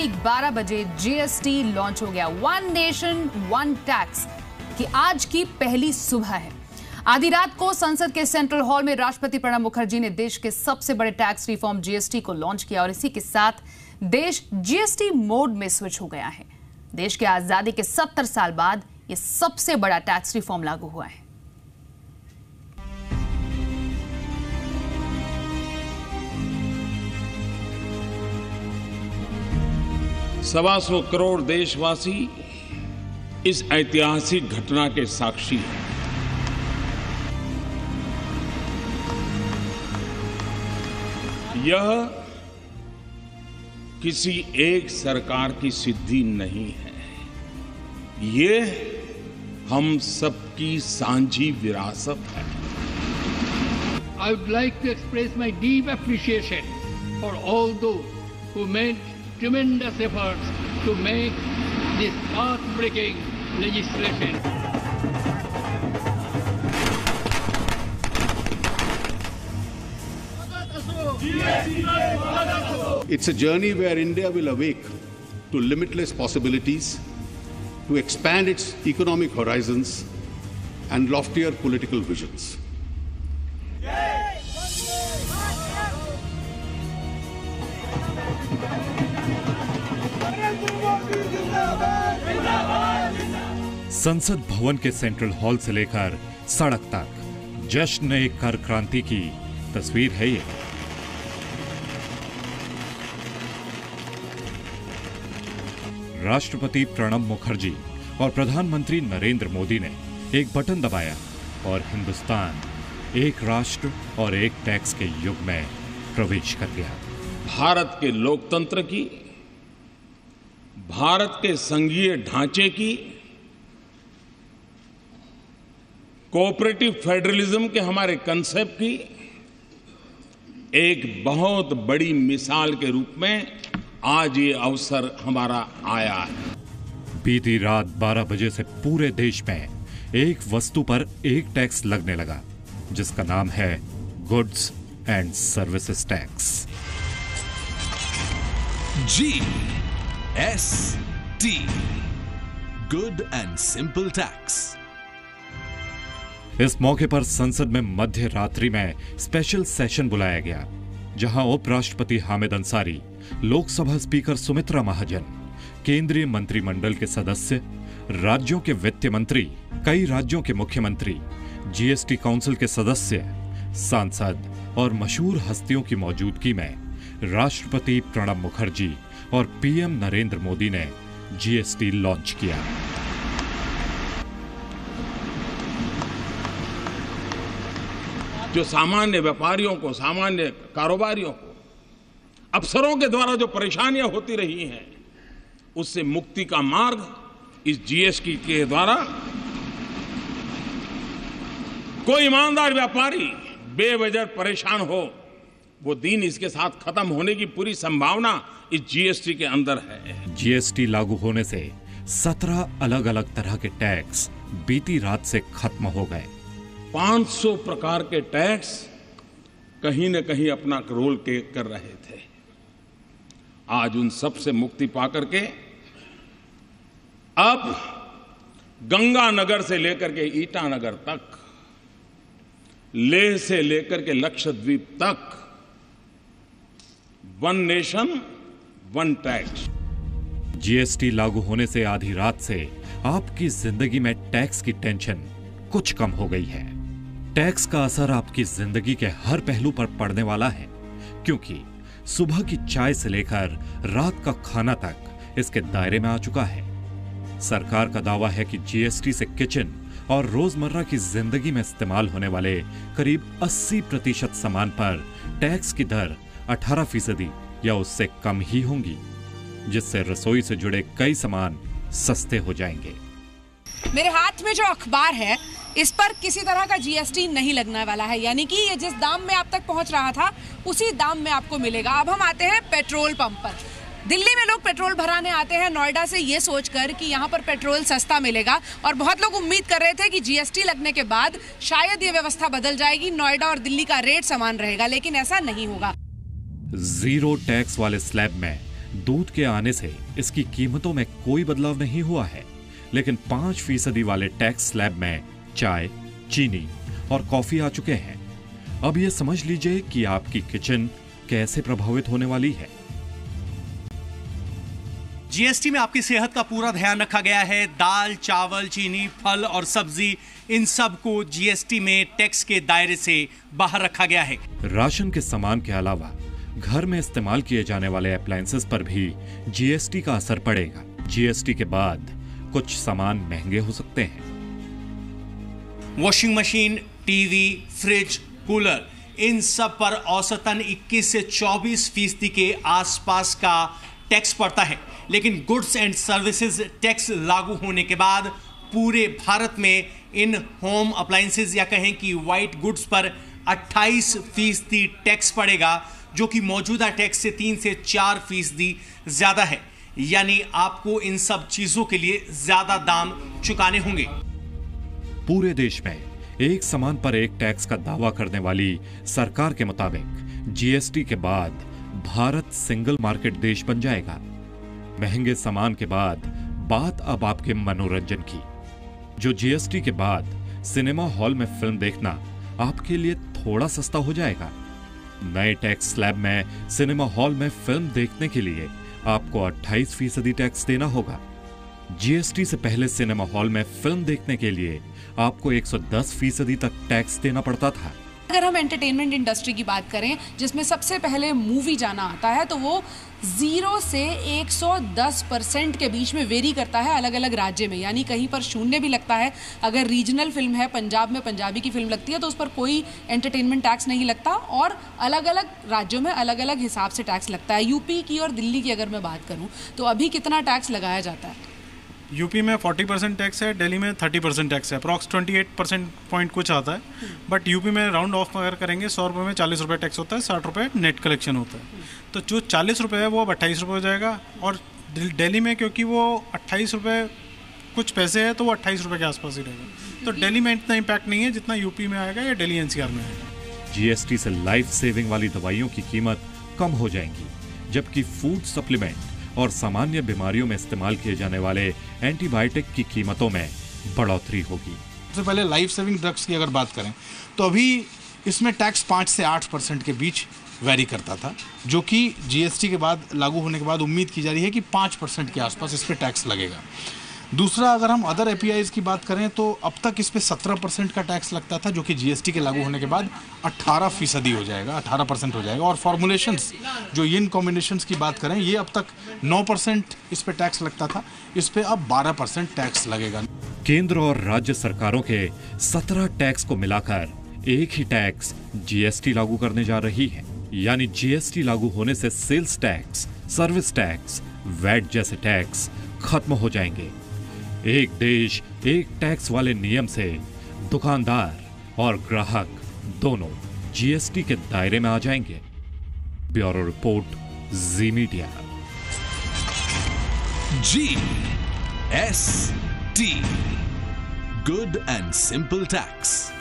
ठीक 12 बजे GST launch हो गया। वन नेशन वन टैक्स की आज की पहली सुबह है। आधी रात को संसद के सेंट्रल हॉल में राष्ट्रपति प्रणब मुखर्जी ने देश के सबसे बड़े टैक्स रिफॉर्म जीएसटी को लॉन्च किया और इसी के साथ देश जीएसटी मोड में स्विच हो गया है। देश की आजादी के 70 साल बाद यह सबसे बड़ा टैक्स रिफॉर्म लागू हुआ है। सवा सौ करोड़ देशवासी इस ऐतिहासिक घटना के साक्षी हैं। यह किसी एक सरकार की सिद्धि नहीं है, ये हम सबकी सांझी विरासत है। I would like to express my deep appreciation for all those who made tremendous efforts to make this path-breaking legislation. It's a journey where India will awake to limitless possibilities, to expand its economic horizons and loftier political visions. संसद भवन के central hall से लेकर सड़क तक जश्न कर क्रांति की तस्वीर है ये। राष्ट्रपति प्रणब मुखर्जी और प्रधानमंत्री नरेंद्र मोदी ने एक बटन दबाया और हिंदुस्तान एक राष्ट्र और एक टैक्स के युग में प्रवेश कर गया। भारत के लोकतंत्र की, भारत के संघीय ढांचे की, कोऑपरेटिव फेडरलिज्म के हमारे कंसेप्ट की एक बहुत बड़ी मिसाल के रूप में आज ये अवसर हमारा आया है। बीती रात 12 बजे से पूरे देश में एक वस्तु पर एक टैक्स लगने लगा, जिसका नाम है goods and services tax. GST, good and simple tax. इस मौके पर संसद में मध्य रात्रि में स्पेशल सेशन बुलाया गया, जहां उपराष्ट्रपति हामिद अंसारी, लोकसभा स्पीकर सुमित्रा महाजन, केंद्रीय मंत्रिमंडल के सदस्य, राज्यों के वित्त मंत्री, कई राज्यों के मुख्यमंत्री, जीएसटी काउंसिल के सदस्य, सांसद और मशहूर हस्तियों की मौजूदगी में राष्ट्रपति प्रणब मुखर्जी और पीएम नरेंद्र मोदी ने जीएसटी लॉन्च किया। जो सामान्य व्यापारियों को, सामान्य कारोबारियों को, अफसरों के द्वारा जो परेशानियां होती रही हैं, उससे मुक्ति का मार्ग इस जीएसटी के द्वारा कोई ईमानदार व्यापारी बेवजह परेशान हो, वो दिन इसके साथ खत्म होने की पूरी संभावना इस जीएसटी के अंदर है। जीएसटी लागू होने से 17 अलग अलग तरह के टैक्स बीती रात से खत्म हो गए। 500 प्रकार के टैक्स कहीं न कहीं अपना रोल कर रहे थे। आज उन सब से मुक्ति पाकर के अब गंगानगर से लेकर के ईटानगर तक, लेह से लेकर के लक्षद्वीप तक one nation one tax. GST लागू होने से आधी रात से आपकी जिंदगी में टैक्स की टेंशन कुछ कम हो गई है। टैक्स का असर आपकी जिंदगी के हर पहलू पर पड़ने वाला है, क्योंकि सुबह की चाय से लेकर रात का खाना तक इसके दायरे में आ चुका है। सरकार का दावा है कि जीएसटी से किचन और रोजमर्रा की जिंदगी में इस्तेमाल होने वाले करीब 80% सामान पर टैक्स की दर 18% या उससे कम ही होंगी, जिससे रसोई से जुड़े कई सामान सस्ते हो जाएंगे। मेरे हाथ में जो अखबार है, इस पर किसी तरह का जीएसटी नहीं लगने वाला है, यानी कि ये जिस दाम में आप तक पहुंच रहा था उसी दाम में आपको मिलेगा। अब हम आते हैं पेट्रोल पंप पर। दिल्ली में लोग पेट्रोल भराने आते हैं नोएडा से ये सोचकर कि यहाँ पर पेट्रोल सस्ता मिलेगा, और बहुत लोग उम्मीद कर रहे थे कि जीएसटी लगने के बाद शायद ये व्यवस्था बदल जाएगी, नोएडा और दिल्ली का रेट समान रहेगा, लेकिन ऐसा नहीं होगा। जीरो टैक्स वाले स्लैब में दूध के आने से इसकी कीमतों में कोई बदलाव नहीं हुआ है, लेकिन 5% वाले टैक्स स्लैब में चाय, चीनी और कॉफी आ चुके हैं। अब यह समझ लीजिए कि आपकी किचन कैसे प्रभावित होने वाली है। जीएसटी में आपकी सेहत का पूरा ध्यान रखा गया है। दाल, चावल, चीनी, फल और सब्जी, इन सब को जीएसटी में टैक्स के दायरे से बाहर रखा गया है। राशन के सामान के अलावा घर में इस्तेमाल किए जाने वाले अप्लायंसेस पर भी जीएसटी का असर पड़ेगा। जीएसटी के बाद कुछ सामान महंगे हो सकते हैं। Washing machine, TV, fridge, cooler, इन सब पर औसतन 21 से 24% के आसपास का टैक्स पड़ता है। लेकिन गुड्स एंड सर्विसेज टैक्स लागू होने के बाद पूरे भारत में इन होम अप्लायंसेज या कहें कि व्हाइट गुड्स पर 28% टैक्स पड़ेगा, जो कि मौजूदा टैक्स से 3 से 4% ज्यादा है। यानी आपको इन सब चीजों के लिए ज्यादा दाम चुकाने होंगे। पूरे देश में एक सामान पर एक टैक्स का दावा करने वाली सरकार के मुताबिक जीएसटी के बाद भारत सिंगल मार्केट देश बन जाएगा। महंगे सामान के बाद बात अब आपके मनोरंजन की। जो जीएसटी के बाद सिनेमा हॉल में फिल्म देखना आपके लिए थोड़ा सस्ता हो जाएगा। नए टैक्स स्लैब में सिनेमा हॉल में फिल्म देखने के लिए आपको 28% टैक्स देना होगा। जीएसटी से पहले सिनेमा हॉल में फिल्म देखने के लिए आपको 110% तक टैक्स देना पड़ता था। अगर हम एंटरटेनमेंट इंडस्ट्री की बात करें, जिसमें सबसे पहले मूवी जाना आता है, तो वो 0 से 110% के बीच में वेरी करता है अलग अलग राज्य में। यानी कहीं पर 0 भी लगता है। अगर रीजनल फिल्म है, पंजाब में पंजाबी की फिल्म लगती है, तो उस पर कोई एंटरटेनमेंट टैक्स नहीं लगता और अलग अलग राज्यों में अलग अलग हिसाब से टैक्स लगता है। यूपी की और दिल्ली की अगर मैं बात करूं तो अभी कितना टैक्स लगाया जाता है? यूपी में 40% टैक्स है, दिल्ली में 30% टैक्स है, अप्रॉक्स 28% पॉइंट कुछ आता है। बट यूपी में राउंड ऑफ अगर करेंगे 100 रुपये में 40 रुपये टैक्स होता है, 60 रुपये नेट कलेक्शन होता है। तो जो 40 रुपये है वो अब 28 रुपये हो जाएगा। और दिल्ली में क्योंकि वो 28 रुपये कुछ पैसे है, तो वो 28 रुपये के आसपास ही रहेगा। तो दिल्ली में इतना इम्पैक्ट नहीं है जितना यूपी में आएगा या दिल्ली एनसीआर में आएगा। जीएसटी से लाइफ सेविंग वाली दवाइयों की कीमत कम हो जाएंगी, जबकि फूड सप्लीमेंट और सामान्य बीमारियों में इस्तेमाल किए जाने वाले एंटीबायोटिक की कीमतों में बढ़ोतरी होगी। सबसे पहले लाइफ सेविंग ड्रग्स की अगर बात करें तो अभी इसमें टैक्स 5 से 8% के बीच वेरी करता था, जो कि जीएसटी के बाद लागू होने के बाद उम्मीद की जा रही है कि 5% के आसपास इस पर टैक्स लगेगा। दूसरा, अगर हम अदर एपीआईज की बात करें तो अब तक इस पे 17% का टैक्स लगता था, जो कि जीएसटी के लागू होने के बाद 18% हो जाएगा, 18% हो जाएगा। और फॉर्मुलेशंस, जो इन कॉम्बिनेशंस की बात करें, ये अब तक 9% इस पे टैक्स लगता था, इस पे अब 12% टैक्स लगेगा। केंद्र और राज्य सरकारों के 17 टैक्स को मिलाकर एक ही टैक्स जीएसटी लागू करने जा रही है। यानी जीएसटी लागू होने से sales tax, service tax, VAT जैसे टैक्स खत्म हो जाएंगे। एक देश एक टैक्स वाले नियम से दुकानदार और ग्राहक दोनों जीएसटी के दायरे में आ जाएंगे। Bureau report, Zee Media. GST, Good and Simple Tax।